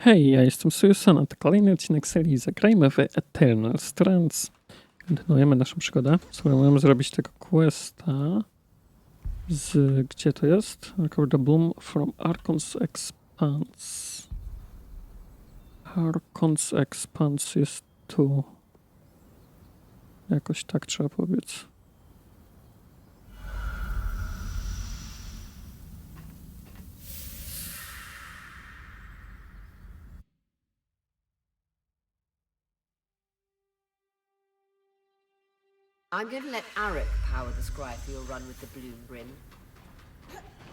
Hej, ja jestem Sojusana, to kolejny odcinek serii Zagrajmy w Eternal Strands. Kontynuujemy naszą przygodę. Spróbujemy zrobić tego questa z... gdzie to jest? Recover the bloom from Archon's Expanse. Archon's Expanse jest tu. Jakoś tak trzeba powiedzieć. I'm going to let Arik power the scry for your run with the bloom, Brynn.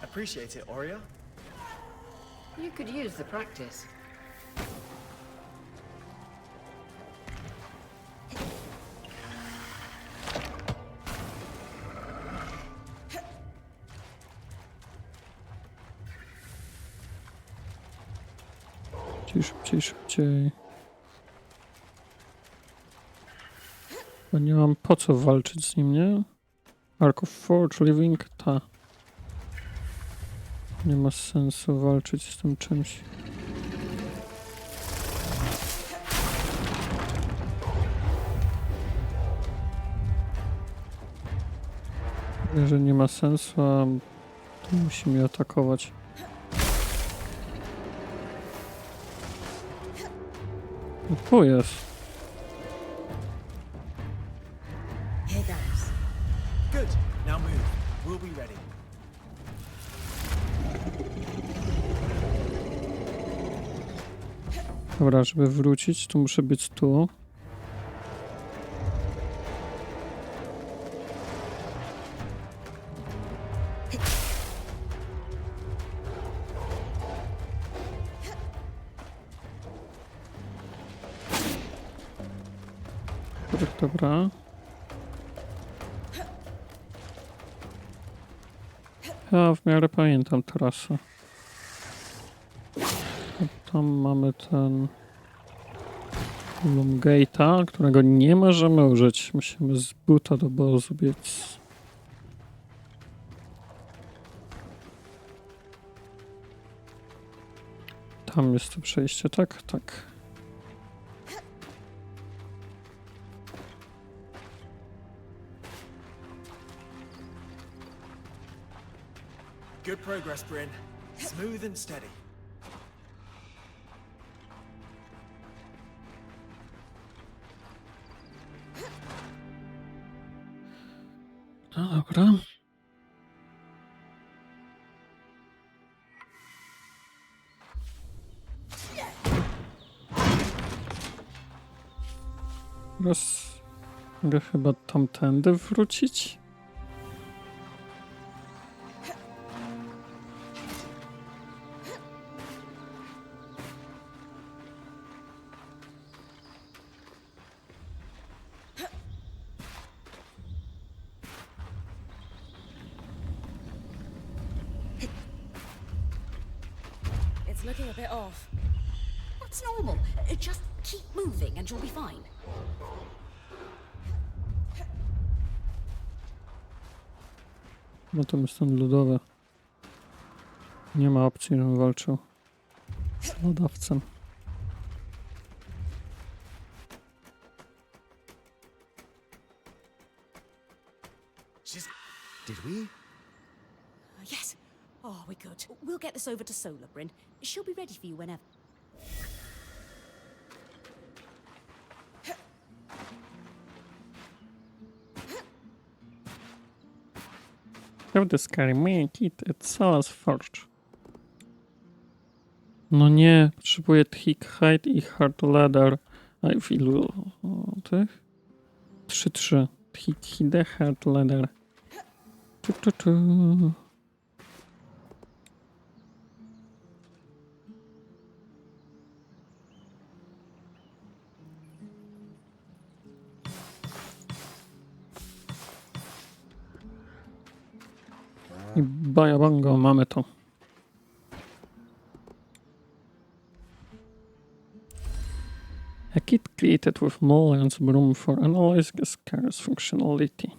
Appreciate it, Oria. You could use the practice. Szybciej. Bo nie mam po co walczyć z nim, nie? Ark of Forge, Living, ta. Nie ma sensu walczyć z tym czymś. Wie, że nie ma sensu, a to musi mnie atakować. No tu jest. Here goes. Good. Now move. We'll be ready. Dobra, żeby wrócić, to muszę być tu. Dobra. Ja w miarę pamiętam trasę. A tam mamy ten Gate'a, którego nie możemy użyć. Musimy z buta do bozu biec. Tam jest to przejście, tak? Tak. Good progress, Brynn. Smooth and steady. No dobra. Teraz mogę chyba tamtędy wrócić. It's looking a bit off. That's normal. Just keep moving and you'll be fine. No to jest ten lodowy. Nie ma opcji, żebym walczył z lodowcem. Did we? Yes. Oh, we're good. We'll get this over to Solar, Brynn. She'll be ready for you whenever. Have the scary make it, it's Salas Forge. No nie, potrzebuję thick hide i hard leather. A w ilu tych? 3. Thick hide, hard leather. Tu. I bajabango, mamy to. A kit created with Mulligan's broom for analyzing a scarce functionality.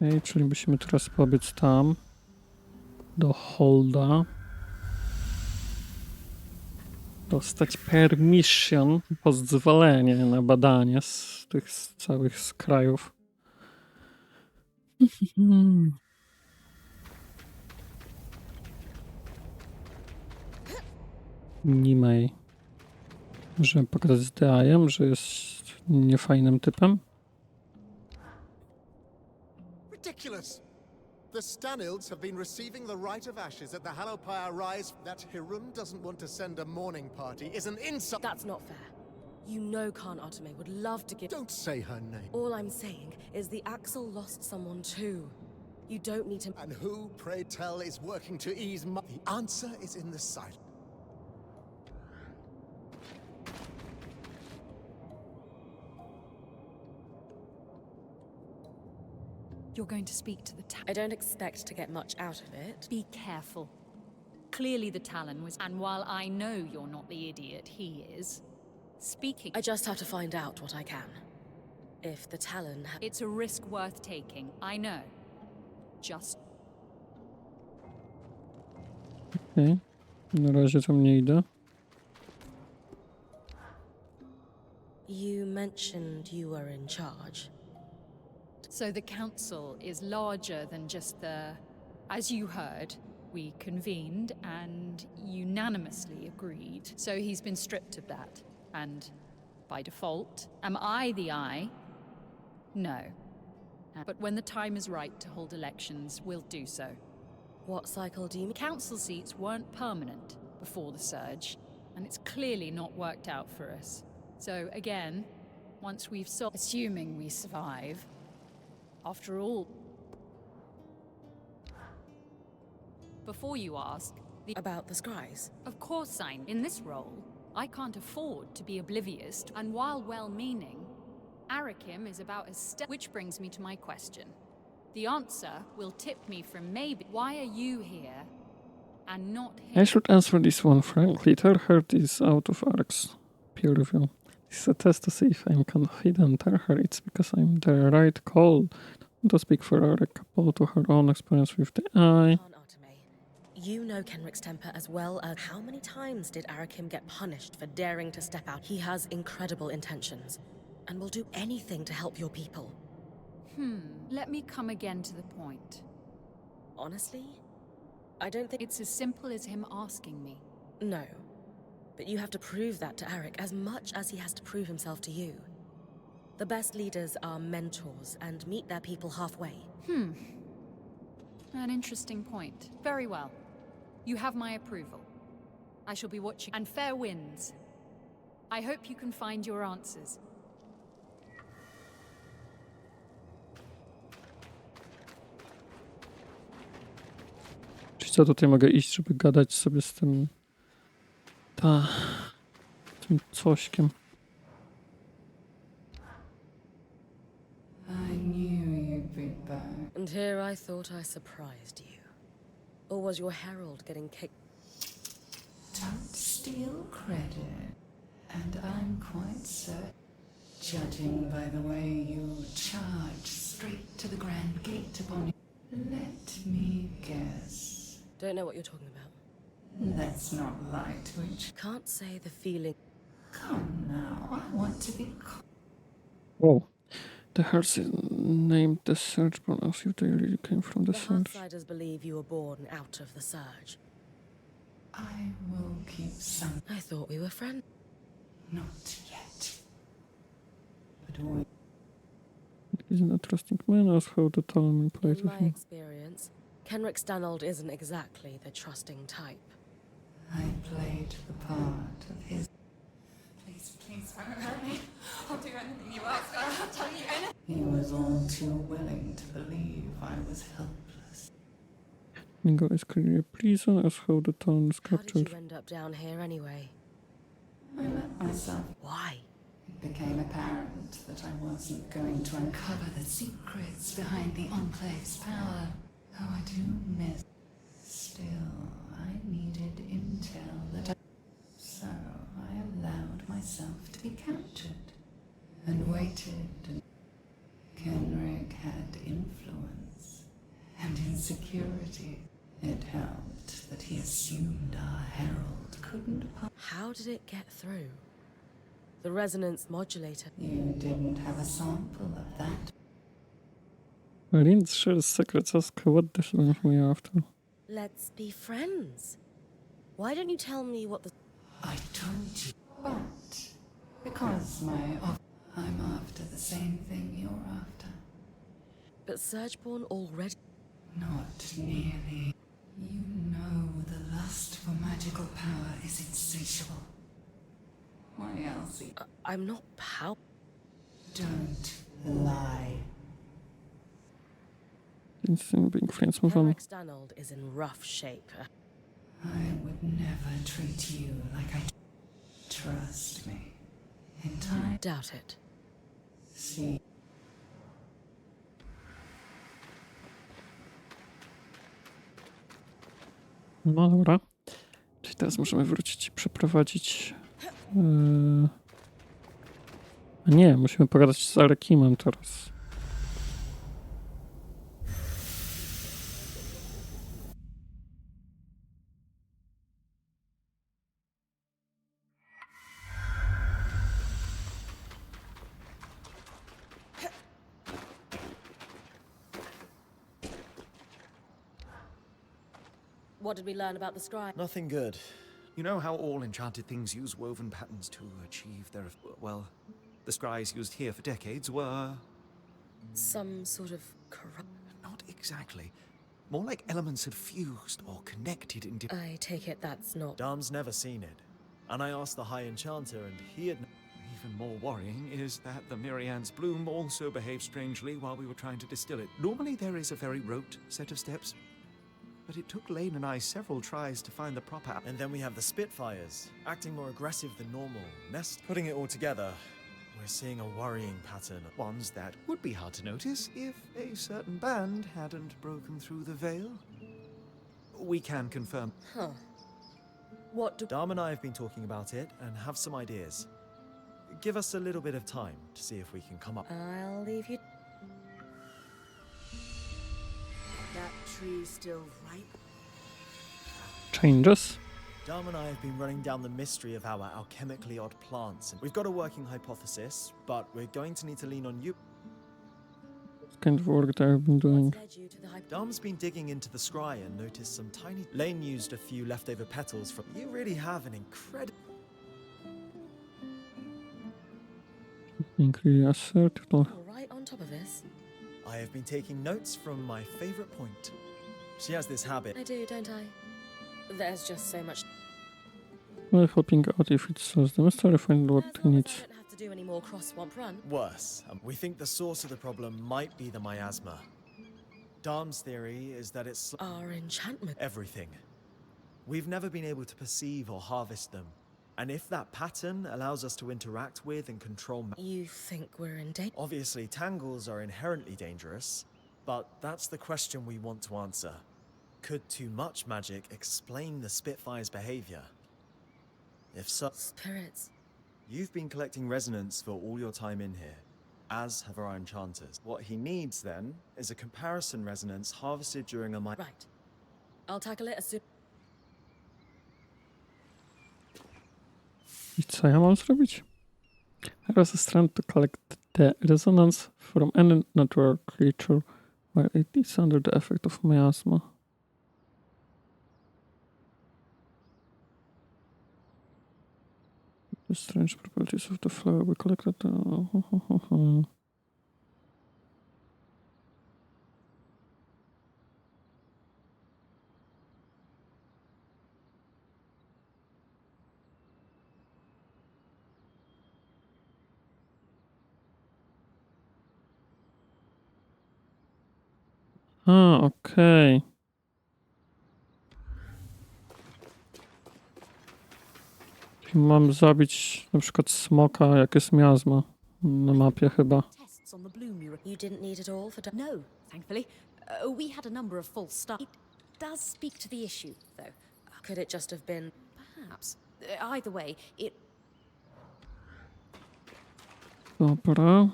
Okej, czyli musimy teraz pobiec tam. Do Holda. Dostać permission, pozwolenie na badanie z tych całych krajów. Niemej. Żeby pokazać z Deajem, że jest niefajnym typem. Ridiculous! The Stanilds have been receiving the rite of ashes at the Hallowpire Rise. That Hiram doesn't want to send a mourning party is an insult. That's not fair. You know Khan Otame would love to give... Don't say her name. All I'm saying is the Axel lost someone too. You don't need to... And who, pray tell, is working to ease my... The answer is in the silence. You're going to speak to the I don't expect to get much out of it. Be careful. Clearly the Talon was... And while I know you're not the idiot he is, speaking... I just have to find out what I can. If the Talon... It's a risk worth taking, I know. Just... Okej. Na razie tam nie idę. You mentioned you were in charge. So the council is larger than just the... As you heard, we convened and unanimously agreed. So he's been stripped of that. And by default, am I the eye? No. But when the time is right to hold elections, we'll do so. What cycle do you mean? Council seats weren't permanent before the surge, and it's clearly not worked out for us. So again, once we've solved... Assuming we survive... After all... Before you ask... About the scries? Of course in this role, I can't afford to be oblivious, and while well-meaning, Arakim is about as which brings me to my question. The answer will tip me from maybe... Why are you here, and not him? I should answer this one frankly. Terhard is out of arcs. Peer review. This is a test to see if I'm confident. Terhard, it's because I'm the right call. To speak for her, couple to her own experience with the eye. Khan Otame, you know Kenrick's temper as well as... How many times did Arakim get punished for daring to step out? He has incredible intentions, and will do anything to help your people. Let me come again to the point. Honestly, I don't think... It's as simple as him asking me. No. But you have to prove that to Arik as much as he has to prove himself to you. The best leaders are mentors and meet their people halfway. An interesting point. Very well. You have my approval. I shall be watching. And fair winds. I hope you can find your answers. Czyli co, tutaj mogę iść, żeby gadać sobie z tym... tym cośkiem. I knew you'd be back. And here I thought I surprised you. Or was your herald getting kicked? Don't steal credit. And I'm quite certain, judging by the way you charge straight to the Grand Gate upon you. Let me guess. Don't know what you're talking about. Let's not lie to each other. Can't say the feeling. Come now, I want to be... Whoa. The hearts named the surge as if they really came from the The surge. Hearthsiders believe you were born out of the surge. I will keep some... I thought we were friends. Not yet. But we... He's an interesting man, as how the Talon played In with my him. experience, Kenrick Stanold isn't exactly the trusting type. I played the part of his... Please don't hurt me. I'll do anything you ask. I'll tell you anything. He was all too willing to believe I was helpless. Mingo is clearly a prison, as how the Talon is How did captured. you end up down here anyway? I let myself... Why? It became apparent that I wasn't going to uncover the secrets behind the Enclave's power. Oh, I do miss... Still, I needed intel that I... So I allowed myself to be captured and waited. And Kenrick had influence. security. It helped that he assumed our herald couldn't. How did it get through? The resonance modulator. You didn't have a sample of that. Brynn shares secrets. Ask what the hell are we after? Let's be friends. Why don't you tell me what the... I told you. But because I'm after the same thing you're after. But Surgeborn already... Not nearly. You know the lust for magical power is insatiable. Why else? I'm not Don't lie. Instant being friends, move on. Henrik Stanold is in rough shape. I would never treat you like I trust me. In time, Doubt it. see. No dobra. Czyli teraz możemy wrócić i przeprowadzić... A nie, musimy pogadać z Arakimem teraz. What did we learn about the scry? Nothing good. You know how all enchanted things use woven patterns to achieve their... Well, the scries used here for decades were... Some sort of corrupt... Not exactly. More like elements had fused or connected in... I take it that's not... Darm's never seen it. And I asked the High Enchanter, and he had... Even more worrying is that the Myriad's bloom also behaved strangely while we were trying to distill it. Normally there is a very rote set of steps, but it took Lane and I several tries to find the proper... And then we have the Spitfires, acting more aggressive than normal. Putting it all together, we're seeing a worrying pattern. Ones that would be hard to notice if a certain band hadn't broken through the veil. We can confirm. Huh. What do... Darm and I have been talking about it and have some ideas. Give us a little bit of time to see if we can come up. I'll leave you... That tree still ripe? Changes? Darm and I have been running down the mystery of our alchemically odd plants, and we've got a working hypothesis, but we're going to need to lean on you. What kind of work that I've been doing? Led you to the hype... Darm's been digging into the scry and noticed some tiny... Lane used a few leftover petals from... You really have an incredible... Being really assertive. All right on top of this. I have been taking notes from my favorite point. She has this habit. I do, don't I? There's just so much... Well, helping out if it serves them. Let's try to find what As he long as needs. I don't have to do any more cross-swamp run. Worse, we think the source of the problem might be the miasma. Darm's theory is that it's Our enchantment... everything. We've never been able to perceive or harvest them. And if that pattern allows us to interact with and control... You think we're in danger? Obviously, tangles are inherently dangerous, but that's the question we want to answer. Could too much magic explain the Spitfire's behavior? If so... Spirits. You've been collecting resonance for all your time in here, as have our enchanters. What he needs, then, is a comparison resonance harvested during a... Right. I'll tackle it as soon... I co ja mam zrobić? Has a strand to collect the resonance from any natural creature while it is under the effect of miasma. The strange properties of the flower we collected. A, okej. Czyli mam zabić na przykład smoka, jak jest miazma na mapie chyba. Tests on the bloom you... You didn't need it all for... No, thankfully. We had a number of false starts. It does speak to the issue, though. Could it just have been... Perhaps. Either way, it... Dobra.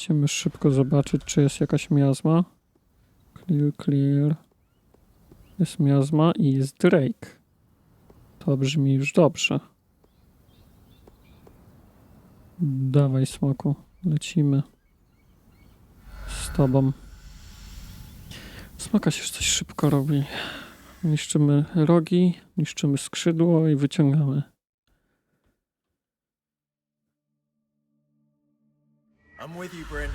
Chcemy szybko zobaczyć, czy jest jakaś miazma. Clear, clear. Jest miazma i jest Drake. To brzmi już dobrze. Dawaj, smoku. Lecimy. Z tobą. Smoka się coś szybko robi. Niszczymy rogi, niszczymy skrzydło i wyciągamy. I'm with you, Brynn.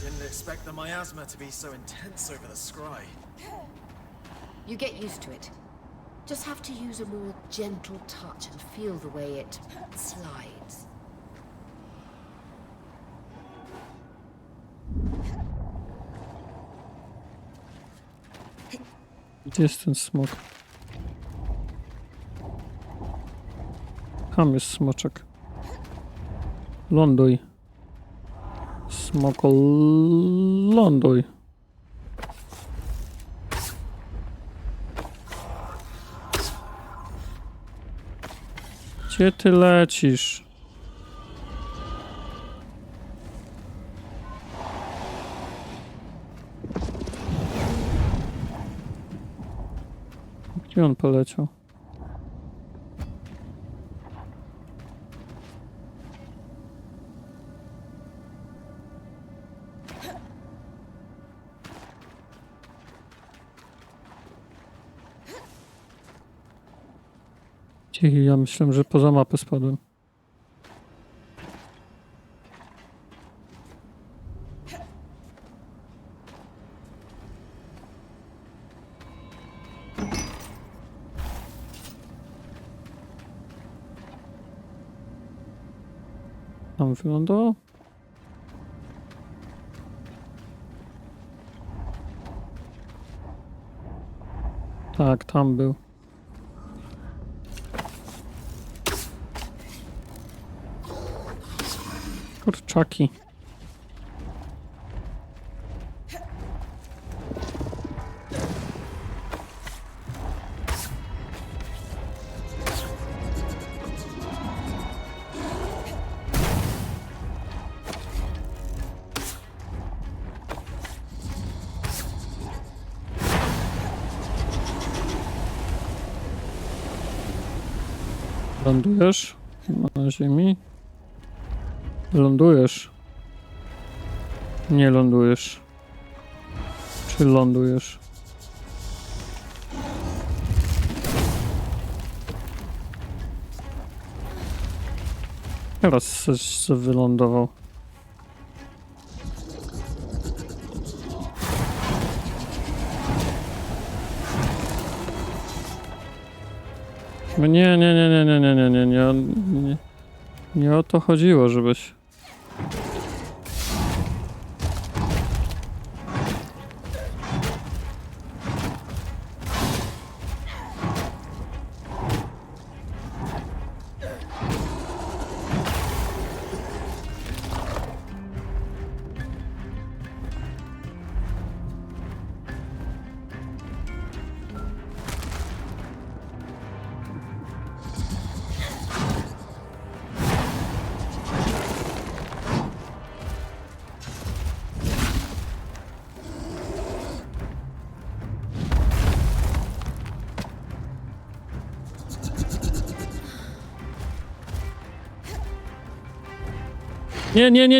Didn't expect the miasma to be so intense over the scry. You get used to it. Just have to use a more gentle touch and feel the way it slides. Gdzie jest ten smok? Tam jest smoczek. Ląduj. Smoko, ląduj. Gdzie ty lecisz? Gdzie on poleciał? Ja myślałem, że poza mapę spadłem. Tam wylądował? Tak, tam był. Kurczaki. Lądujesz na ziemi? Lądujesz. Nie lądujesz. Czy lądujesz? Teraz coś wylądował. Nie o to chodziło, żebyś...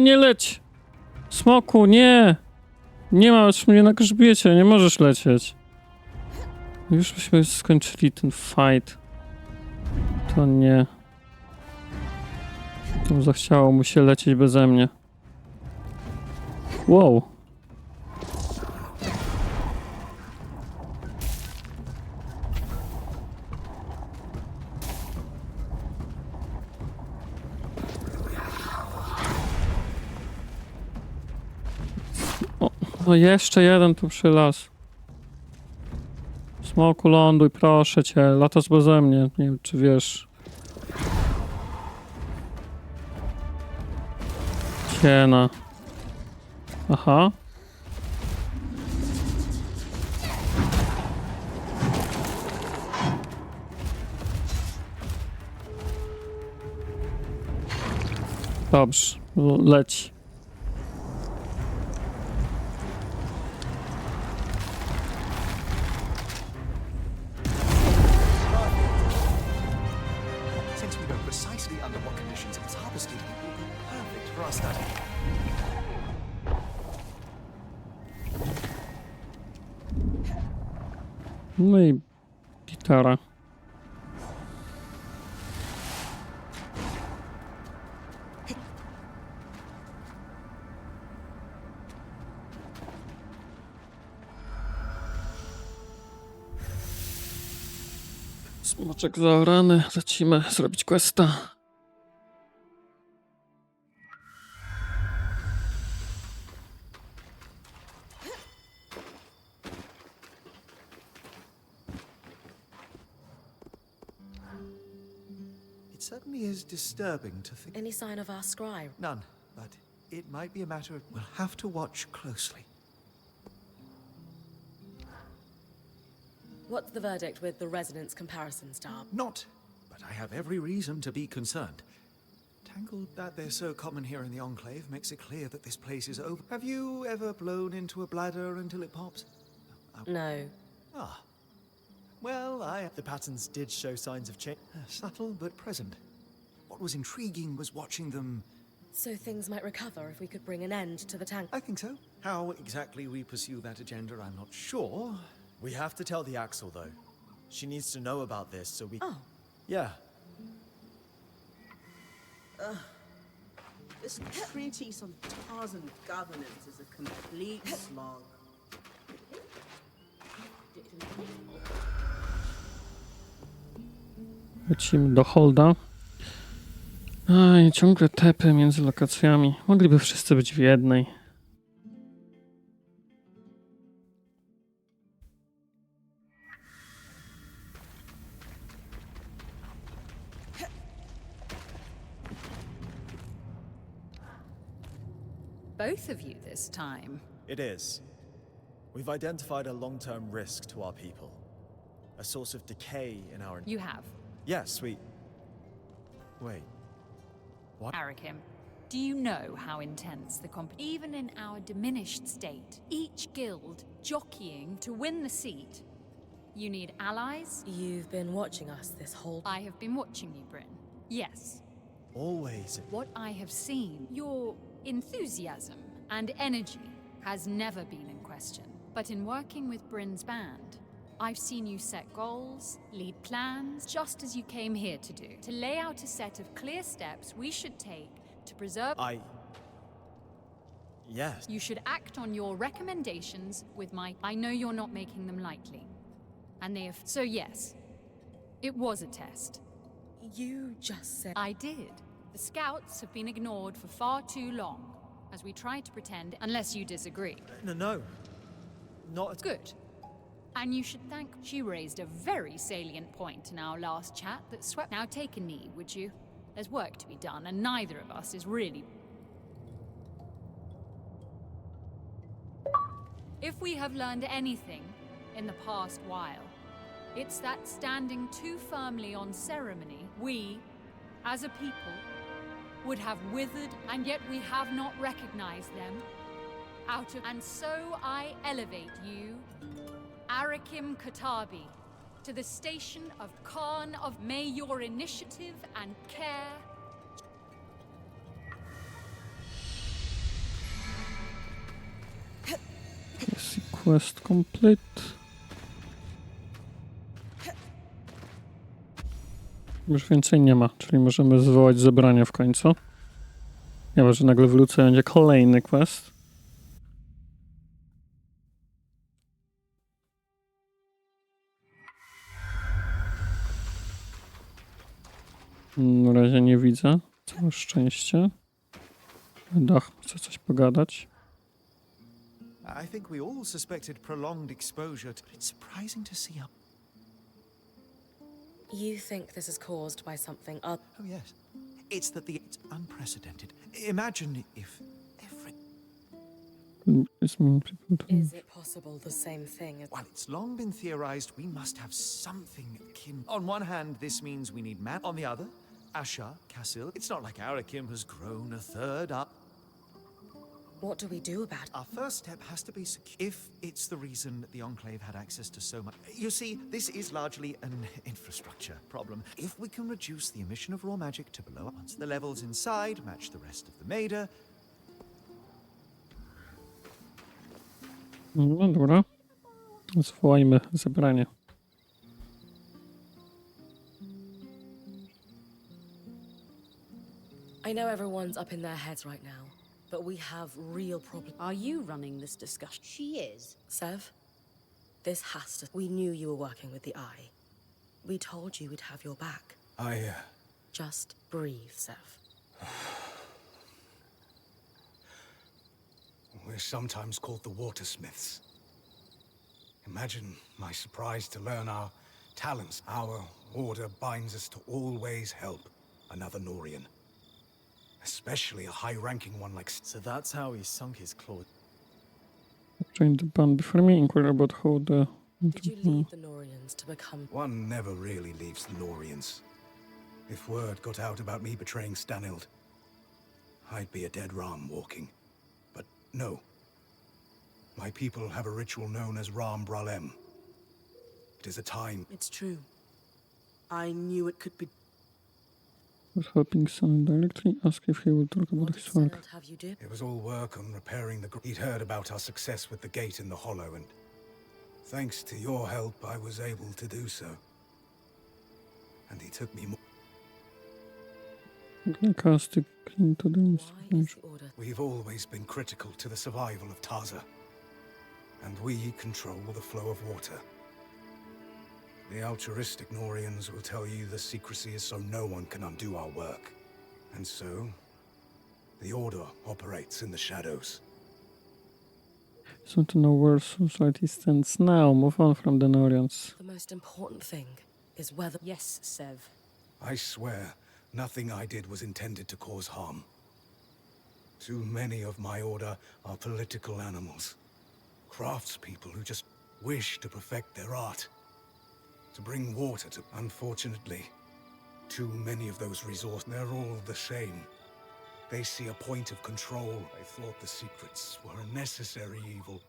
Nie leć! Smoku, nie! Nie ma już mnie na grzbiecie, nie możesz lecieć. Już byśmy skończyli ten fight. To nie. To zachciało mu się lecieć beze mnie. Wow. No jeszcze jeden tu przylas. Smoku, ląduj, proszę cię. Latasz beze mnie. Nie wiem, czy wiesz. Ciena. Aha. Dobrze, leci. Since we know precisely under what conditions it's harvested, it will be perfect for our study. No i gitara. Smoczek zaorany. Lecimy zrobić questa. It certainly is disturbing to think. Any sign of our scribe? None, but it might be a matter of we'll have to watch closely. What's the verdict with the resonance comparison star? Not, but I have every reason to be concerned. Tangled that they're so common here in the Enclave makes it clear that this place is over. Have you ever blown into a bladder until it pops? No. Ah. Well, The patterns did show signs of change. subtle but present. What was intriguing was watching them. So things might recover if we could bring an end to the tank. I think so. How exactly we pursue that agenda, I'm not sure. We have to tell the Axel, though. She needs to know about this, so we... Oh. Yeah. This treatise on Tarzan governance is a complete slog. Lecimy do Holda. Aj, ciągle tepy między lokacjami. Mogliby wszyscy być w jednej. Both of you this time. It is. We've identified a long-term risk to our people. A source of decay in our... You have. Yes, we... Wait. Arakim, do you know how intense the competition? Even in our diminished state, each guild jockeying to win the seat. You need allies? You've been watching us this whole... I have been watching you, Brynn. Yes. Always. What I have seen, your enthusiasm and energy has never been in question. But in working with Brynn's band, I've seen you set goals, lead plans, just as you came here to do. To lay out a set of clear steps we should take to preserve... Yes. You should act on your recommendations with my... I know you're not making them lightly. And they have... So yes, it was a test. You just said... I did. The scouts have been ignored for far too long, as we tried to pretend, unless you disagree. No. Not at... Good. And you should thank... She raised a very salient point in our last chat that swept... Now take a knee, would you? There's work to be done, and neither of us is really... If we have learned anything in the past while, it's that standing too firmly on ceremony, we, as a people, would have withered, and yet we have not recognized them out of... And so I elevate you, Arakim Katabi, to the station of Khan of... May your initiative and care... Jest quest complete. Już więcej nie ma, czyli możemy zwołać zebranie w końcu. Nie ma, że nagle wrócę, będzie kolejny quest. Na razie nie widzę. Całe szczęście. Dach, chcę coś pogadać. I think we all suspected prolonged exposure to... It's surprising to see how... You think this is caused by something other... Oh, yes. It's that it's unprecedented. Imagine if every... Is it possible the same thing as... While it's long been theorized, we must have something akin... On one hand, this means we need man. On the other, Asha, Cassil. It's not like Arakim has grown a third up. What do we do about it? Our first step has to be secure. If it's the reason the Enclave had access to so much. You see, this is largely an infrastructure problem. If we can reduce the emission of raw magic to below, once the levels inside match the rest of the Maida. No dobra. Zwołajmy zebranie. I know everyone's up in their heads right now, but we have real problems. Are you running this discussion? She is. Sev, this has to... We knew you were working with the Eye. We told you we'd have your back. Just breathe, Sev. We're sometimes called the Watersmiths. Imagine my surprise to learn our talents. Our order binds us to always help another Norian. Especially a high-ranking one like... So that's how he sunk his claws. Join the band before me, inquire about how the... Did you lead the Norians to become... One never really leaves the Norians. If word got out about me betraying Stanild, I'd be a dead ram walking. But no. My people have a ritual known as Ram Bralem. It is a time... It's true. I knew it could be... Was helping son directly, ask if he would talk about his work. What have you do? It was all work on repairing the... He'd heard about our success with the gate in the Hollow, and thanks to your help, I was able to do so. And he took me more... I'm gonna cast it into them. Why is the order... We've always been critical to the survival of Taza. And we control the flow of water. The altruistic Norians will tell you the secrecy is so no one can undo our work. And so, the Order operates in the shadows. So to know where society stands now, move on from the Norians. The most important thing is whether... Yes, Sev. I swear, nothing I did was intended to cause harm. Too many of my Order are political animals. Craftspeople who just wish to perfect their art. To bring water to... Unfortunately, too many of those resources, they're all the same. They see a point of control. I thought the secrets were a necessary evil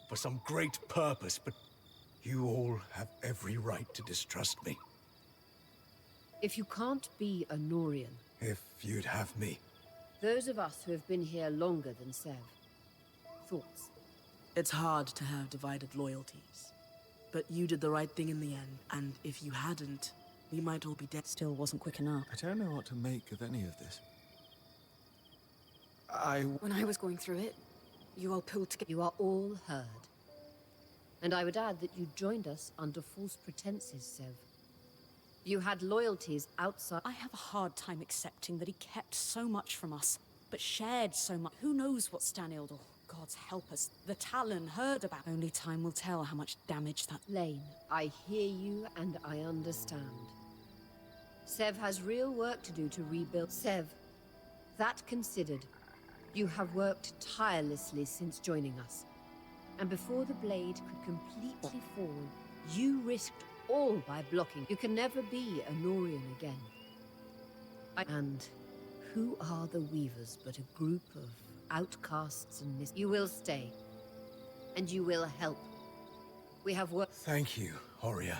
for some great purpose, but you all have every right to distrust me. If you can't be a Norian, If you'd have me. those of us who have been here longer than Sev, thoughts? It's hard to have divided loyalties. But you did the right thing in the end, and if you hadn't, we might all be dead. Still wasn't quick enough. I don't know what to make of any of this. When I was going through it, you all pulled together. You are all heard. And I would add that you joined us under false pretenses, Sev. You had loyalties outside... I have a hard time accepting that he kept so much from us, but shared so much. Who knows what Stanild, or gods help us, the Talon heard about. Only time will tell how much damage that... Lane, I hear you and I understand. Sev has real work to do to rebuild. Sev, that considered, you have worked tirelessly since joining us. And before the blade could completely fall, you risked all by blocking. You can never be a Norian again. And who are the Weavers but a group of outcasts and You will stay. And you will help. We have work... Thank you, Horia.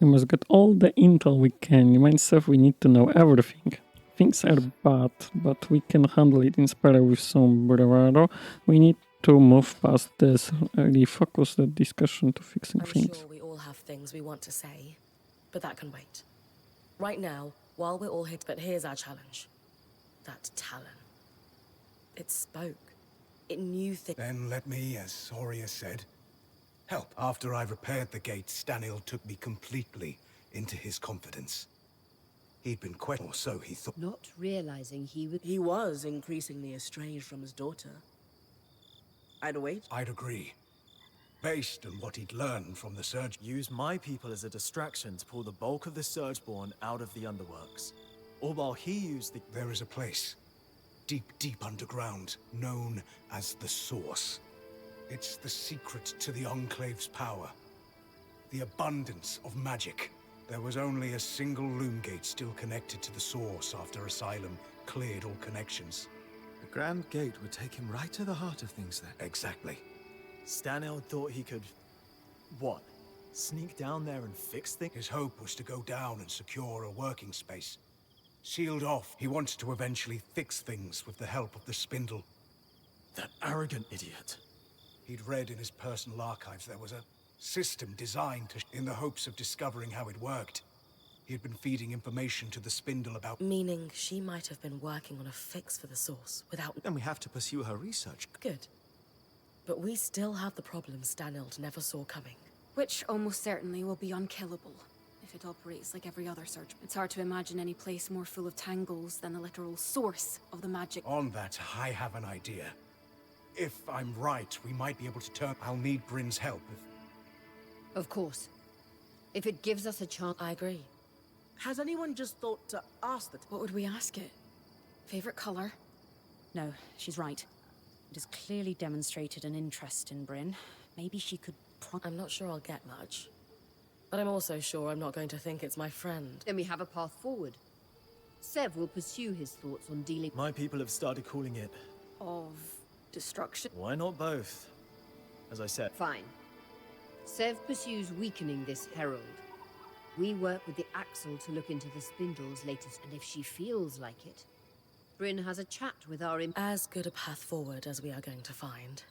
We must get all the intel we can. You mind, Seth, we need to know everything. Things are bad, but we can handle it in spirit with some bravado. We need to move past this, really focus the discussion to fixing I'm things. sure we all have things we want to say, but that can wait. Right now, while we're all hit, but here's our challenge. That Talon. It spoke. It knew things. Then let me, as Horia said, help. After I repaired the gate, Stanild took me completely into his confidence. He'd been questioned, or so he thought. Not realizing he would... He was increasingly estranged from his daughter. I'd wait. I'd agree. Based on what he'd learned from the Surge. Use my people as a distraction to pull the bulk of the Surgeborn out of the Underworks. Or while he used the... There is a place, deep, deep underground, known as the Source. It's the secret to the Enclave's power. The abundance of magic. There was only a single loom gate still connected to the source after Asylum cleared all connections. The Grand Gate would take him right to the heart of things then. Exactly. Stanild thought he could... what? Sneak down there and fix things? His hope was to go down and secure a working space. Sealed off, he wanted to eventually fix things with the help of the spindle. That arrogant idiot. He'd read in his personal archives there was a system designed in the hopes of discovering how it worked. He had been feeding information to the spindle about... Meaning she might have been working on a fix for the source without... Then we have to pursue her research. Good. But we still have the problem Stanild never saw coming. Which almost certainly will be unkillable if it operates like every other surge. It's hard to imagine any place more full of tangles than the literal source of the magic. On that, I have an idea. If I'm right, we might be able to turn... I'll need Brynn's help if... Of course. If it gives us a chance... I agree. Has anyone just thought to ask that? What would we ask it? Favorite color? No, she's right. It has clearly demonstrated an interest in Brynn. Maybe she could... I'm not sure I'll get much. But I'm also sure I'm not going to think it's my friend. Then we have a path forward. Sev will pursue his thoughts on dealing... My people have started calling it... Of... destruction? Why not both? As I said... Fine. Sev pursues weakening this herald. We work with the Axle to look into the spindle's latest, and if she feels like it, Brynn has a chat with our... As good a path forward as we are going to find.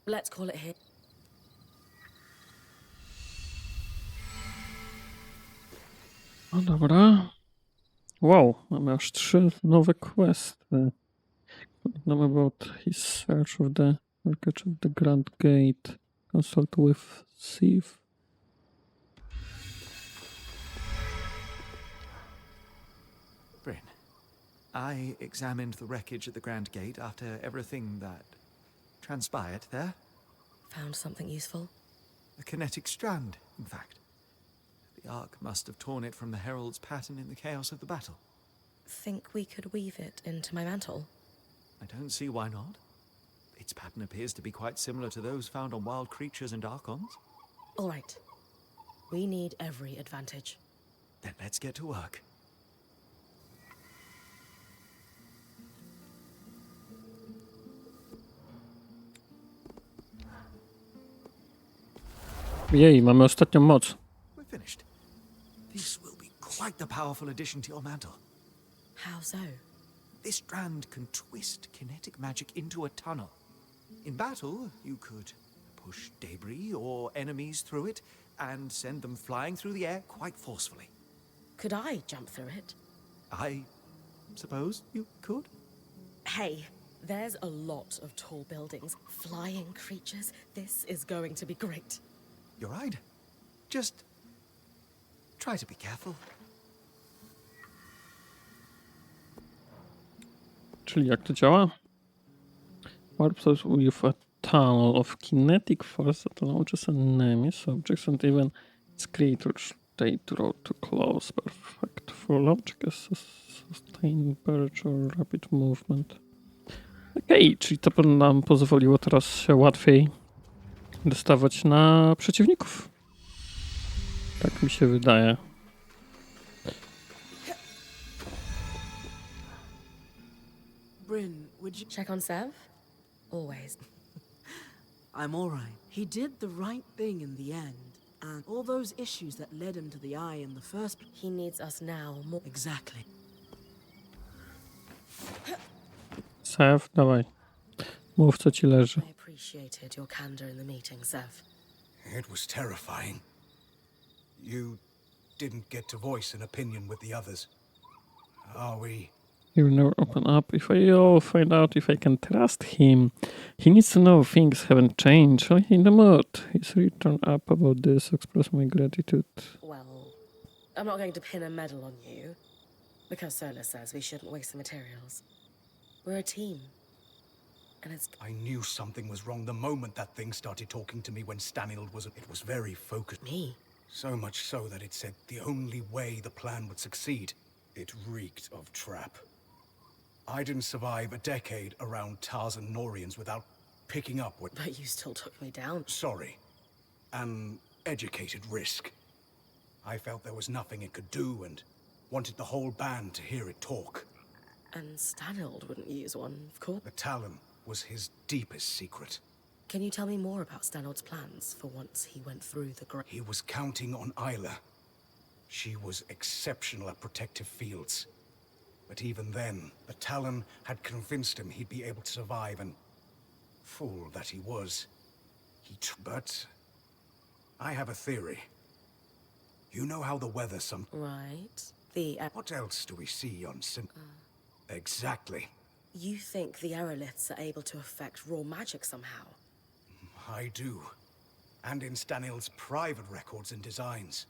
Let's call it here. No dobra. Wow, mamy aż 3 nowe questy. Know about his search of the wreckage of the Grand Gate. Consult with Thief. Brynn, I examined the wreckage at the Grand Gate after everything that transpired there. Found something useful? A kinetic strand, in fact. The Ark must have torn it from the Herald's pattern in the chaos of the battle. Think we could weave it into my mantle? I don't see why not. Its pattern appears to be quite similar to those found on wild creatures and Archons. All right. We need every advantage. Then let's get to work. Jej, mamy ostatnią moc. We're finished. This will be quite the powerful addition to your mantle. How so? This strand can twist kinetic magic into a tunnel. In battle, you could push debris or enemies through it and send them flying through the air quite forcefully. Could I jump through it? I suppose you could? Hey, there's a lot of tall buildings, flying creatures. This is going to be great. You're right. Just try to be careful. Czyli jak to działa? Warp those with a tunnel of kinetic force that launches enemies, objects, and even its creatures. They draw too close. Perfect for logic as sustained perch or rapid movement. Okej, czyli to nam pozwoliło teraz się łatwiej dostawać na przeciwników. Tak mi się wydaje. Brynn, would you... Check on Sev? Always. I'm all right. He did the right thing in the end. And all those issues that led him to the Eye in the first... He needs us now more... Exactly. Sev, dawaj. Mów, co ci leży. I appreciated your candor in the meeting, Sev. It was terrifying. You didn't get to voice an opinion with the others. Are we... He will never open up. If I find out if I can trust him, he needs to know things haven't changed. Only in the mood. He's written up about this. Express my gratitude. Well, I'm not going to pin a medal on you, because Sola says we shouldn't waste the materials. We're a team. And it's... I knew something was wrong the moment that thing started talking to me when Stanild was... It was very focused. Me? So much so that it said the only way the plan would succeed. It reeked of trap. I didn't survive a decade around Tarzan Norians without picking up what... But you still took me down. Sorry. An educated risk. I felt there was nothing it could do and wanted the whole band to hear it talk. And Stanild wouldn't use one, of course. The Talon was his deepest secret. Can you tell me more about Stanild's plans for once he went through the great? He was counting on Isla. She was exceptional at protective fields. But even then, the Talon had convinced him he'd be able to survive, and fool that he was. But I have a theory. You know how the weather Right. What else do we see on Exactly. You think the aeroliths are able to affect raw magic somehow? I do. And in Stanild's private records and designs.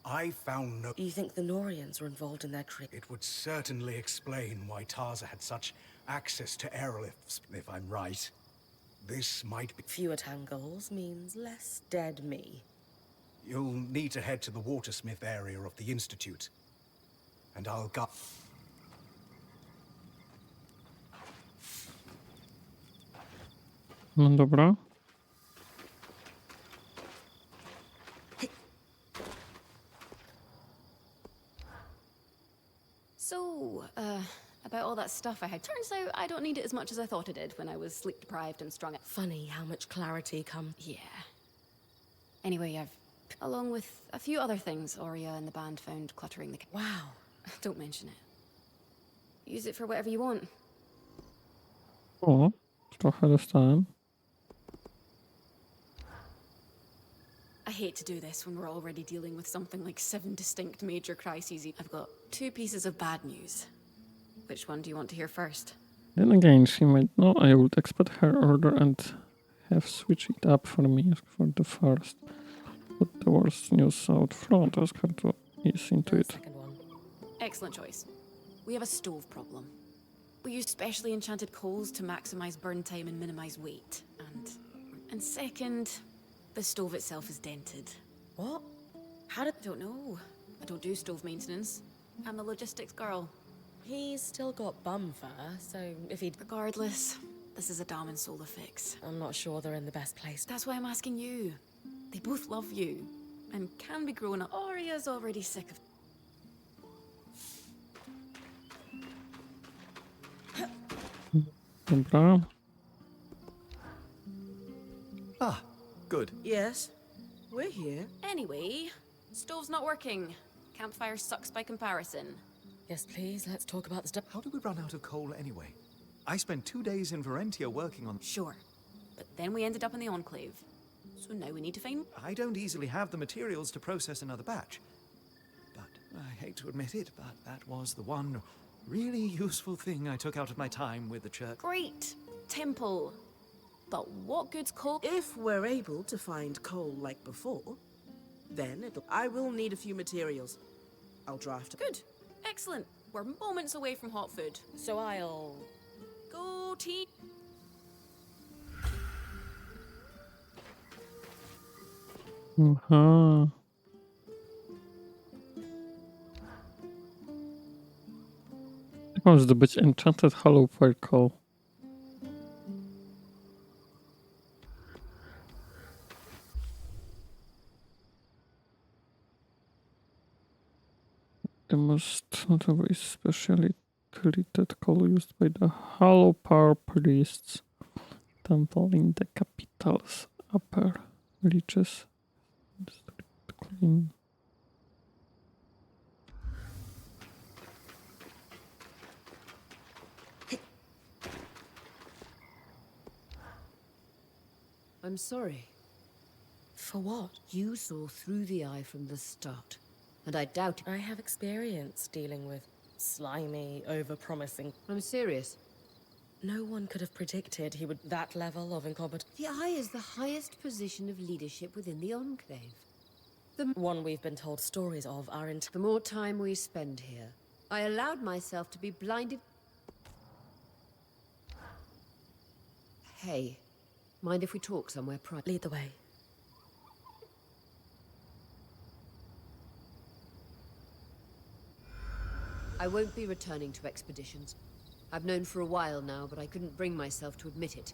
I found no... You think the Norians are involved in their It would certainly explain why Tarza had such access to aeroliths, if I'm right. This might be... Fewer tangles means less dead me. You'll need to head to the Watersmith area of the Institute. And I'll go... No dobra. So, about all that stuff I had. Turns out I don't need it as much as I thought I did when I was sleep deprived and strung out. Funny how much clarity comes. Yeah. Anyway, along with a few other things Aurea and the band found cluttering the... Wow. Don't mention it. Use it for whatever you want. O, trochę dostałem. I hate to do this when we're already dealing with something like 7 distinct major crises. I've got 2 pieces of bad news. Which one do you want to hear first? Then again, she might know I would expect her order and have switched it up for me for the first. But the worst news out front, ask her to ease into it. Second one. Excellent choice. We have a stove problem. We use specially enchanted coals to maximize burn time and minimize weight. And second, the stove itself is dented. What? I don't know. I don't do stove maintenance. I'm the logistics girl. He's still got bum fur, so if he'd... Regardless, this is a damn and solar fix. I'm not sure they're in the best place. That's why I'm asking you. They both love you. And can be grown up. Aurea's already sick of... Dobra. Ah, good. Yes, we're here. Anyway, stove's not working. Campfire sucks by comparison. Yes, please, let's talk about the stuff. How did we run out of coal anyway? I spent 2 days in Varentia working on... Sure. But then we ended up in the Enclave. So now we need to find... I don't easily have the materials to process another batch. But I hate to admit it, but that was the one really useful thing I took out of my time with the church. Great! Temple. But what good's coal? If we're able to find coal like before, then I will need a few materials. I'll draft. Good. Excellent. We're moments away from hot food. So I'll... Go team. Aha. Jak mam zdobyć Enchanted Hollow Coal? The most notable is specially treated coal used by the Hollow Power Priests temple in the capital's upper reaches. Clean. I'm sorry. For what? You saw through the eye from the start. And I doubt I have experience dealing with slimy, over-promising... I'm serious. No one could have predicted he would... that level of incompetence. The Eye is the highest position of leadership within the Enclave. The one we've been told stories of are in... The more time we spend here, I allowed myself to be blinded... Hey, mind if we talk somewhere private? Lead the way. I won't be returning to expeditions. I've known for a while now, but I couldn't bring myself to admit it.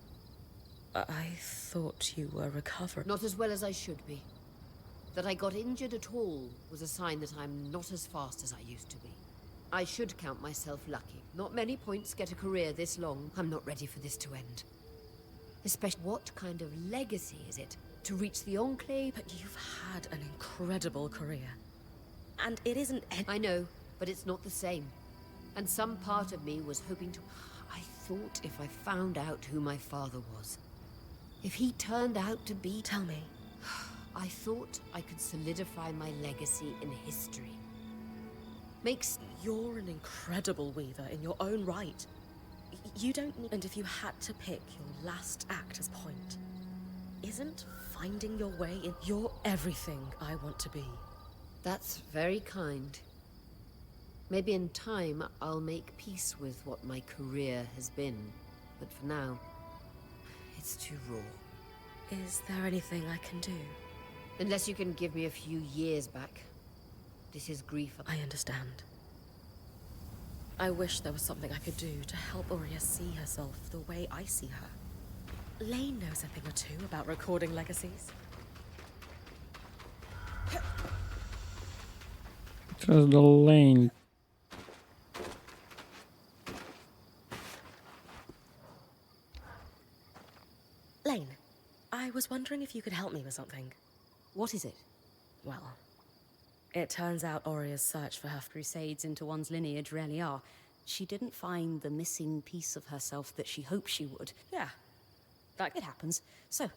I thought you were recovered. Not as well as I should be. That I got injured at all was a sign that I'm not as fast as I used to be. I should count myself lucky. Not many points get a career this long. I'm not ready for this to end. Especially, what kind of legacy is it to reach the Enclave? But you've had an incredible career. And it isn't... I know, but it's not the same. And some part of me was hoping to... I thought if I found out who my father was, if he turned out to be... Tell me. I thought I could solidify my legacy in history. You're an incredible weaver in your own right. You don't need... And if you had to pick your last act as point, isn't finding your way in... You're everything I want to be. That's very kind. Maybe in time I'll make peace with what my career has been. But for now, it's too raw. Is there anything I can do? Unless you can give me a few years back. This is grief. I understand. I wish there was something I could do to help Aurea see herself the way I see her. Lane knows a thing or two about recording legacies. Teraz do Lane. Lane, I was wondering if you could help me with something. What is it? Well, it turns out Aurea's search for her Crusades into one's lineage rarely are. She didn't find the missing piece of herself that she hoped she would. Yeah, That it happens. So,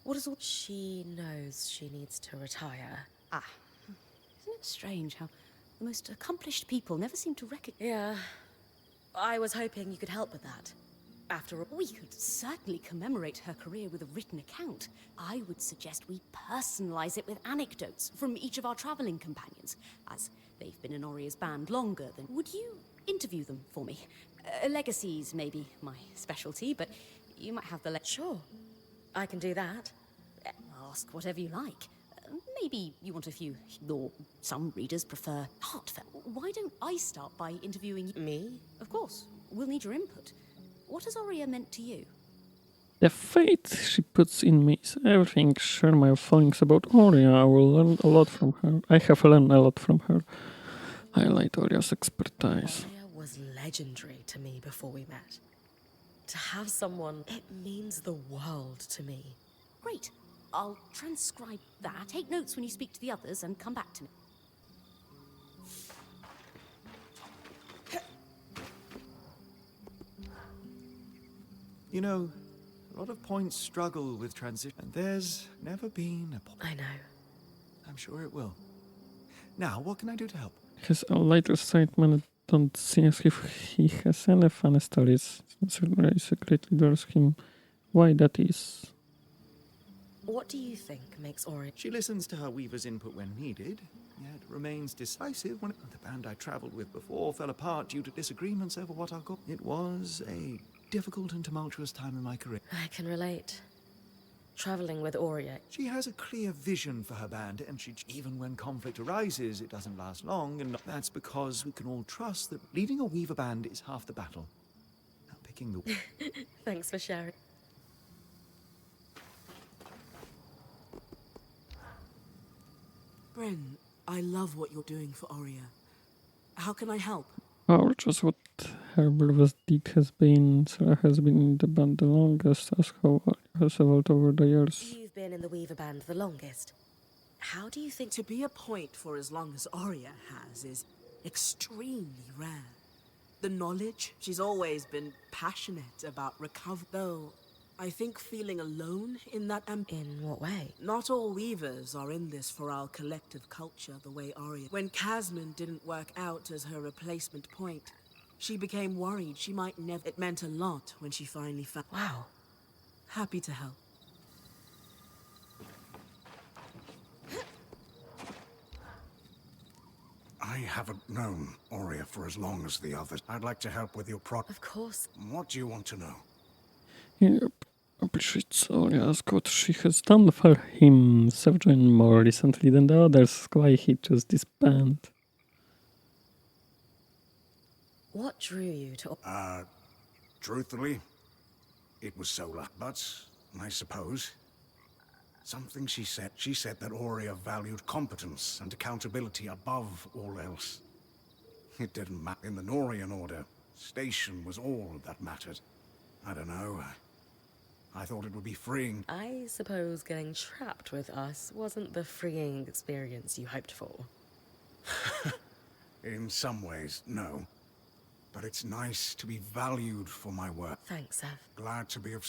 what is all... She knows she needs to retire. Ah, isn't it strange how the most accomplished people never seem to recognize... Yeah, I was hoping you could help with that. After all, We could certainly commemorate her career with a written account. I would suggest we personalize it with anecdotes from each of our traveling companions, as they've been in Aurea's band longer than... Would you interview them for me? Legacies may be my specialty, but you might have the... Sure, I can do that. Ask whatever you like. Maybe you want a few, or some readers prefer heartfelt. Why don't I start by interviewing you? Me? Of course, we'll need your input. What has Aurea meant to you? The faith she puts in me is everything. Share my feelings about Aurea. I will learn a lot from her. I have learned a lot from her. Highlight Aurea's expertise. Aurea was legendary to me before we met. To have someone, it means the world to me. Great. I'll transcribe that, take notes when you speak to the others, and come back to me. You know, a lot of points struggle with transition, and there's never been a point. I know. I'm sure it will. Now, what can I do to help? His later statement don't seem as if he has any funny stories. Ray secretly adores him. Why that is? What do you think makes Aurea... She listens to her weaver's input when needed, yet remains decisive when the band I travelled with before fell apart due to disagreements over what I'll call... It was a difficult and tumultuous time in my career. I can relate. Traveling with Aurea... She has a clear vision for her band, and even when conflict arises, it doesn't last long, and that's because we can all trust that leading a weaver band is half the battle. Now, picking the... Thanks for sharing. Brynn, I love what you're doing for Aurea. How can I help? Or just what her brother's deed has been. Sarah has been in the band the longest, as how Aurea has evolved over the years. You've been in the Weaver band the longest. How do you think... To be a point for as long as Aurea has is extremely rare. The knowledge, she's always been passionate about recovery. Though, I think feeling alone in that In what way? Not all weavers are in this for our collective culture the way Aurea. When Casman didn't work out as her replacement point, she became worried she might never... It meant a lot when she finally found... Wow. Happy to help. I haven't known Aurea for as long as the others. I'd like to help with your Of course. What do you want to know? He appreciates Aurea, ask what she has done for him. Seth joined more recently than the others. Why he chose this band? What drew you to... Truthfully, it was solar. But, I suppose, Something she said. She said that Aurea valued competence and accountability above all else. It didn't matter in the Norian order. Station was all that mattered. I don't know. I thought it would be freeing. I suppose getting trapped with us wasn't the freeing experience you hoped for. In some ways, no. But it's nice to be valued for my work. Thanks, Sev. Glad to be of...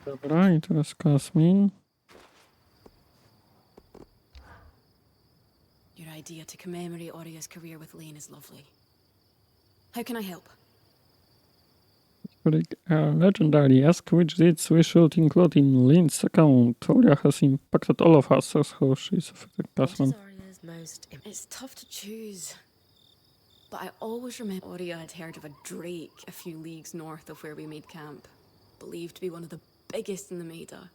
Dobra, i teraz Kasmin. Your idea to commemorate Aurea's career with Lane is lovely. How can I help? Legendary. Ask which deeds we should include in Lynn's account. Aurea has impacted all of us as how she's affected Kasman. Aurea's most... It's tough to choose. But I always remember Aurea had heard of a drake a few leagues north of where we made camp. Believed to be one of the biggest in the Maida.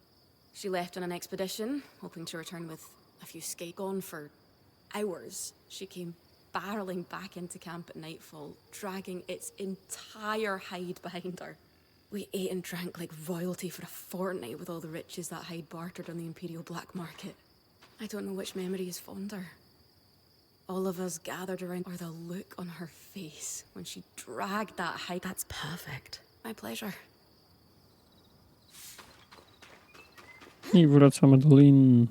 She left on an expedition, hoping to return with a few skate. Gone for hours. She came barreling back into camp at nightfall, dragging its entire hide behind her. We ate and drank like royalty for a fortnight with all the riches that hide bartered on the Imperial black market. I don't know which memory is fonder. All of us gathered around, or the look on her face when she dragged that hide. That's perfect. My pleasure. I wracamy do Lynn.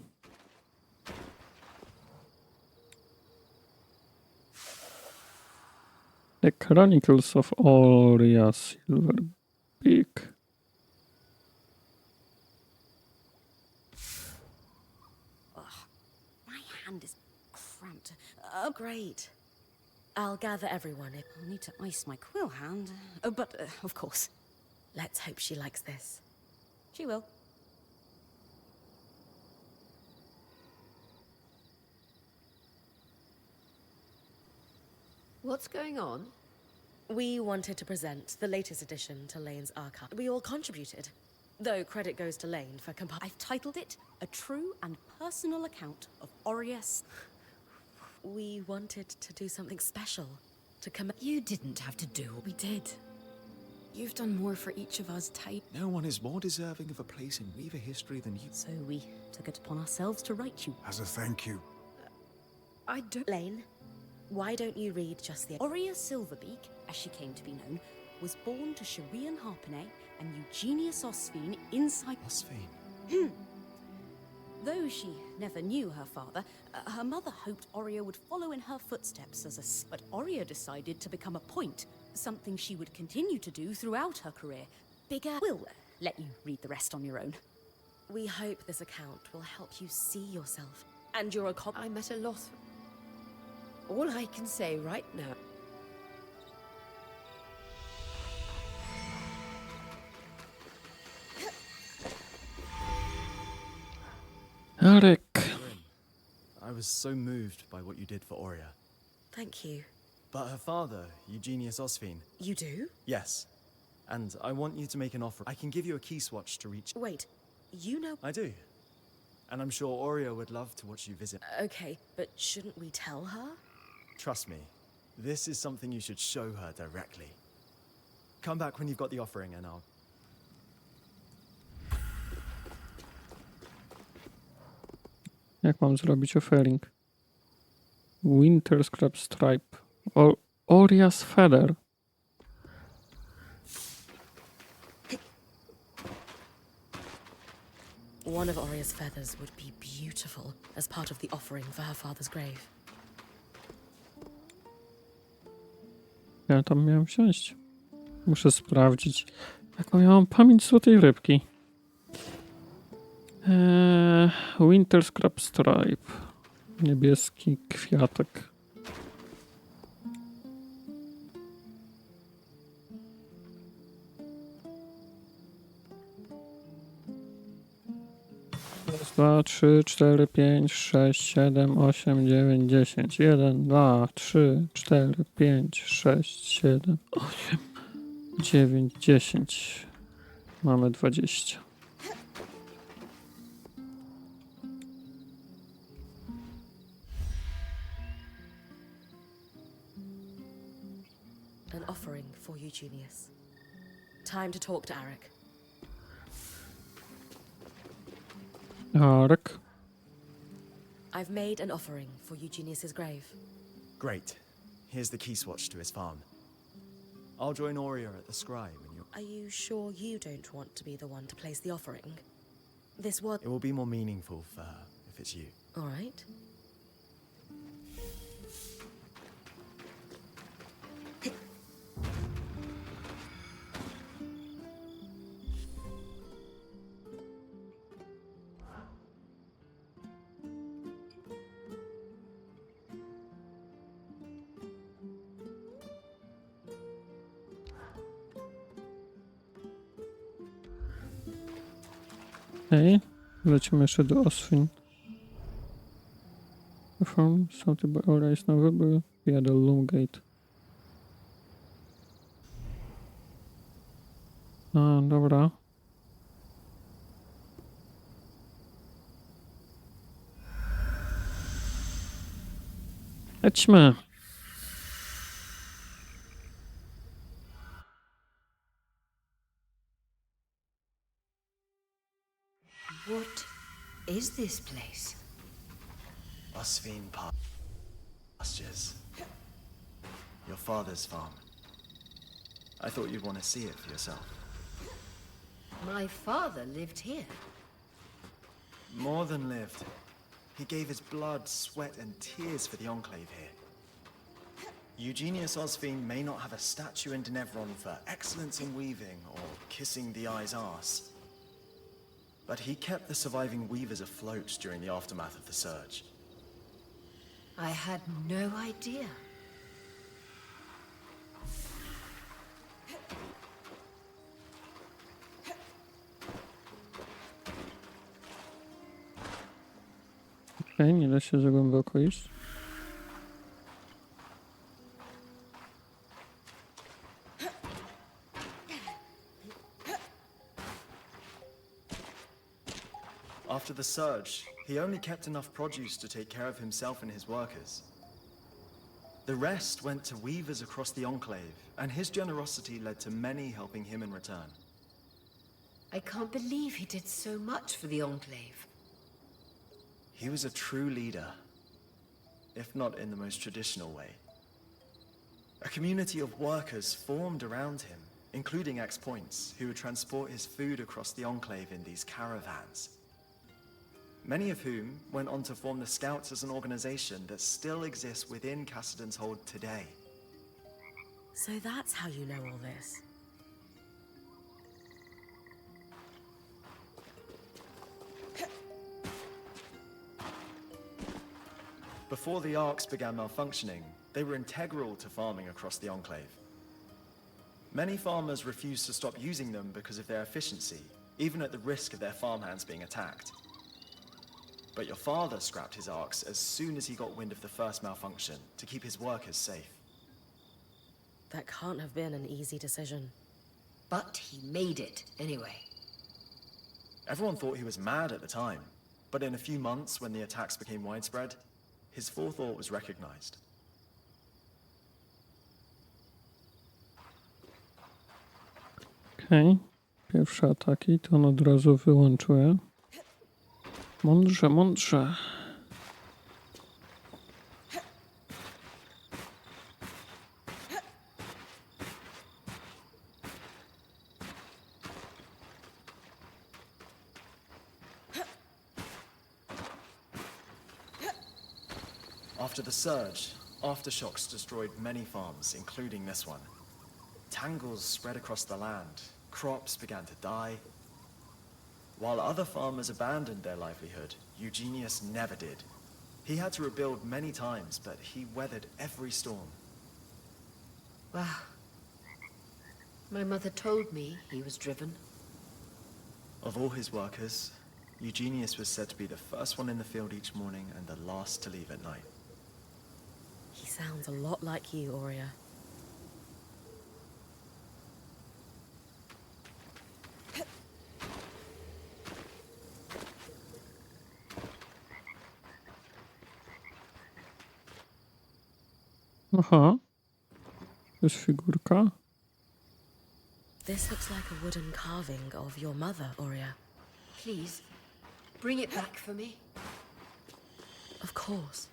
The Chronicles of Aurea Silverbeak. My hand is cramped. Oh, great. I'll gather everyone. I'll need to ice my quill hand. But, of course. Let's hope she likes this. She will. What's going on? We wanted to present the latest addition to Lane's archive. We all contributed, though credit goes to Lane for I've titled it A True and Personal Account of Aurea's. We wanted to do something special to You didn't have to do. We did. You've done more for each of us, Type. No one is more deserving of a place in Weaver history than you. So we took it upon ourselves to write you. As a thank you. I don't... Lane, why don't you read just the... Aurea Silverbeak, as she came to be known, was born to Sharian Harpene and Eugenius Osphine inside... Osphine? Though she never knew her father, her mother hoped Aurea would follow in her footsteps as a... But Aurea decided to become a point, something she would continue to do throughout her career. Bigger... We'll let you read the rest on your own. We hope this account will help you see yourself. And you're a cop... I'm at a loss. All I can say right now... Arek. Brynn, I was so moved by what you did for Aurea. Thank you. But her father, Eugenius Osphine... You do? Yes. And I want you to make an offer. I can give you a key swatch to reach... Wait, you know... I do. And I'm sure Aurea would love to watch you visit. Okay, but shouldn't we tell her? Trust me, this is something you should show her directly. Come back when you've got the offering and I'll... Jak mam zrobić offering? Winter Scrap Stripe. Aurea's Feather. One of Aurea's feathers would be beautiful as part of the offering for her father's grave. Ja tam miałem wsiąść. Muszę sprawdzić, jaką ja mam pamięć złotej rybki. Winter Scrap Stripe. Niebieski kwiatek. Raz, 2, 3, 4, 5, 6, 7, 8, 9, 10. 1, 2, 3, 4, 5, 6, 7, 8, 9, 10. Mamy 20. An offering for Eugenius. Time to talk to Arik. Ark. I've made an offering for Eugenius's grave. Great. Here's the key swatch to his farm. I'll join Aurea at the scribe and you'll... Are you sure you don't want to be the one to place the offering? This was... It will be more meaningful for her if it's you. All right. Okej, lecimy jeszcze do Oswin. Perform something by Aura is now available via the Loom Gate. A, dobra. Lećmy. What is this place? Osvine pastures. Your father's farm. I thought you'd want to see it for yourself. My father lived here. More than lived. He gave his blood, sweat, and tears for the Enclave here. Eugenius Osvine may not have a statue in Denevron for excellence in weaving or kissing the eye's arse, but he kept the surviving weavers afloat during the aftermath of the Surge. I had no idea. Okej, nie da się za głęboko iść. After the Surge, he only kept enough produce to take care of himself and his workers. The rest went to weavers across the Enclave, and his generosity led to many helping him in return. I can't believe he did so much for the Enclave. He was a true leader, if not in the most traditional way. A community of workers formed around him, including ex-points, who would transport his food across the Enclave in these caravans. Many of whom went on to form the Scouts as an organization that still exists within Cassidon's Hold today. So that's how you know all this. Before the arcs began malfunctioning, they were integral to farming across the Enclave. Many farmers refused to stop using them because of their efficiency, even at the risk of their farmhands being attacked. But your father scrapped his arcs as soon as he got wind of the first malfunction to keep his workers safe. That can't have been an easy decision. But he made it anyway. Everyone thought he was mad at the time, but in a few months when the attacks became widespread, his forethought was recognized. Okej, pierwsze ataki to on od razu wyłączyłem. Mądrze, mądrze. After the Surge, aftershocks destroyed many farms, including this one. Tangles spread across the land, crops began to die. While other farmers abandoned their livelihood, Eugenius never did. He had to rebuild many times, but he weathered every storm. Wow. My mother told me he was driven. Of all his workers, Eugenius was said to be the first one in the field each morning and the last to leave at night. He sounds a lot like you, Aurea. Aha. To jest figurka. This looks like a wooden carving of your mother, Aurea. Please, bring it back for me? Of course.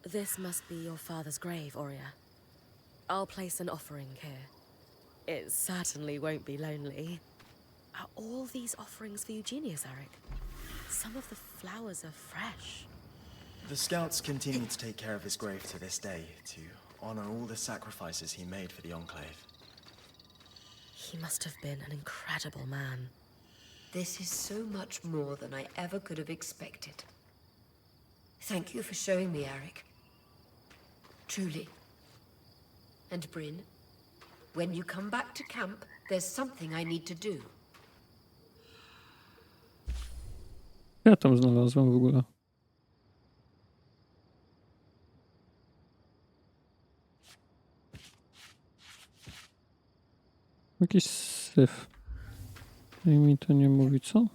This must be your father's grave, Oria. I'll place an offering here. It certainly won't be lonely. Are all these offerings for Eugenia, Zarek? Some of the flowers are fresh. The scouts continue to take care of his grave to this day, to honor all the sacrifices he made for the Enclave. He must have been an incredible man. This is so much more than I ever could have expected. Thank you for showing me, Eric. Truly. And Brynn, when you come back to camp, there's something I need to do. Ja tam znalazłem w ogóle. Jakiś syf. I mi to nie mówi, co?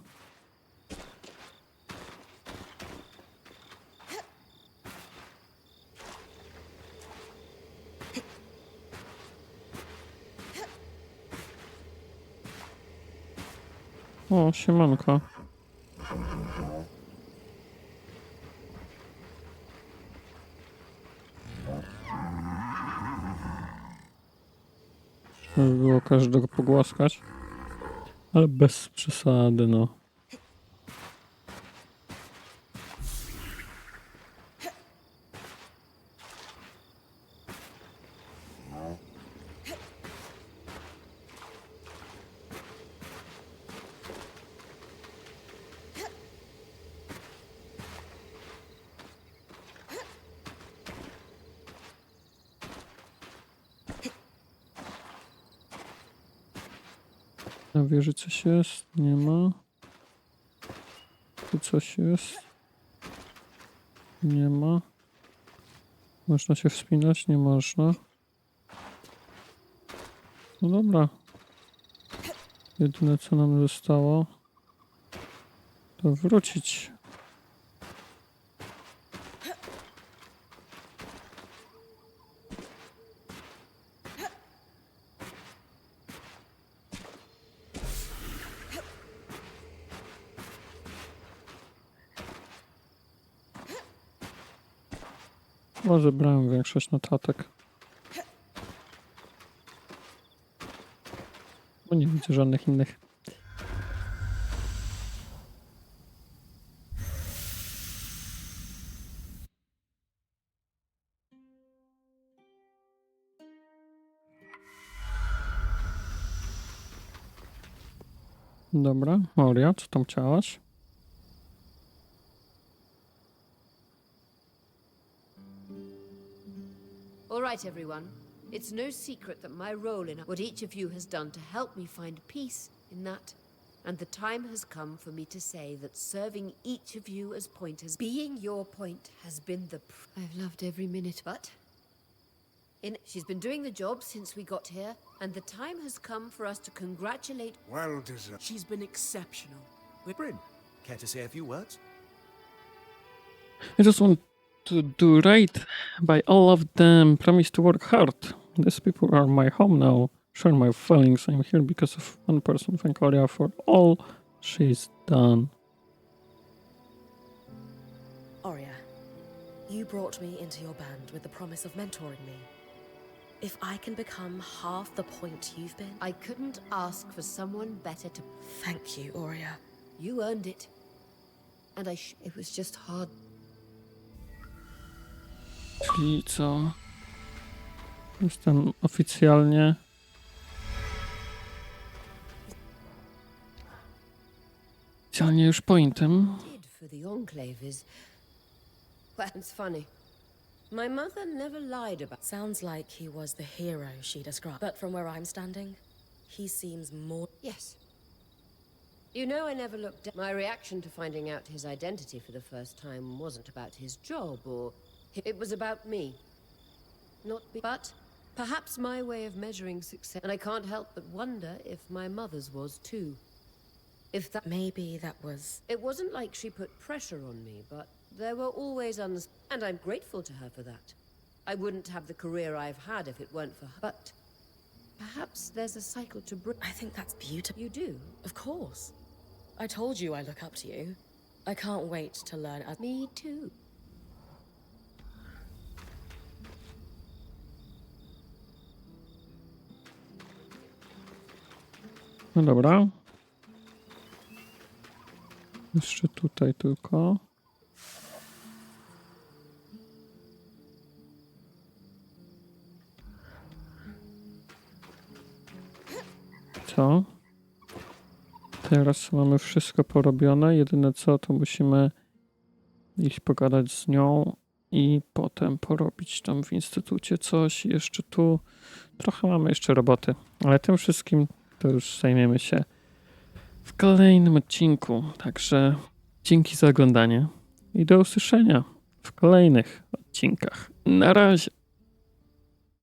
O, siemanko. Żeby było każdego pogłaskać. Ale bez przesady, no. Na wieży coś jest? Nie ma. Tu coś jest? Nie ma. Można się wspinać? Nie można. No dobra. Jedyne co nam zostało to wrócić. Bo zebrałem większość notatek. Bo nie widzę żadnych innych. Dobra, Moria, co tam chciałaś? All right, everyone. It's no secret that my role in what each of you has done to help me find peace in that. And the time has come for me to say that serving each of you as pointers, being your point, has been I've loved every minute, but... She's been doing the job since we got here, and the time has come for us to congratulate... Well deserved. She's been exceptional. Brynn, care to say a few words? I just want to do right by all of them. Promise to work hard. These people are my home now. Share my feelings. I'm here because of one person. Thank Oria for all she's done. Oria, you brought me into your band with the promise of mentoring me. If I can become half the point you've been... I couldn't ask for someone better to... Thank you, Oria. You earned it. And it was just hard. Czyli co? Jestem oficjalnie... Oficjalnie już pointem. For the Enclave is... Well, it's funny. My mother never lied about... Sounds like he was the hero she described. But from where I'm standing, he seems more... Yes. You know, I never looked at... My reaction to finding out his identity for the first time wasn't about his job or... It was about me. But perhaps my way of measuring success... And I can't help but wonder if my mother's was too. If that... Maybe that was... It wasn't like she put pressure on me, but there were always and I'm grateful to her for that. I wouldn't have the career I've had if it weren't for her. But Perhaps there's a cycle to bring. I think that's beautiful. You do? Of course. I told you I look up to you. I can't wait to learn as Me too. No dobra. Jeszcze tutaj tylko. Co? Teraz mamy wszystko porobione. Jedyne co, to musimy iść pogadać z nią i potem porobić tam w instytucie coś. Jeszcze tu trochę mamy jeszcze roboty, ale tym wszystkim to już zajmiemy się w kolejnym odcinku. Także dzięki za oglądanie i do usłyszenia w kolejnych odcinkach. Na razie.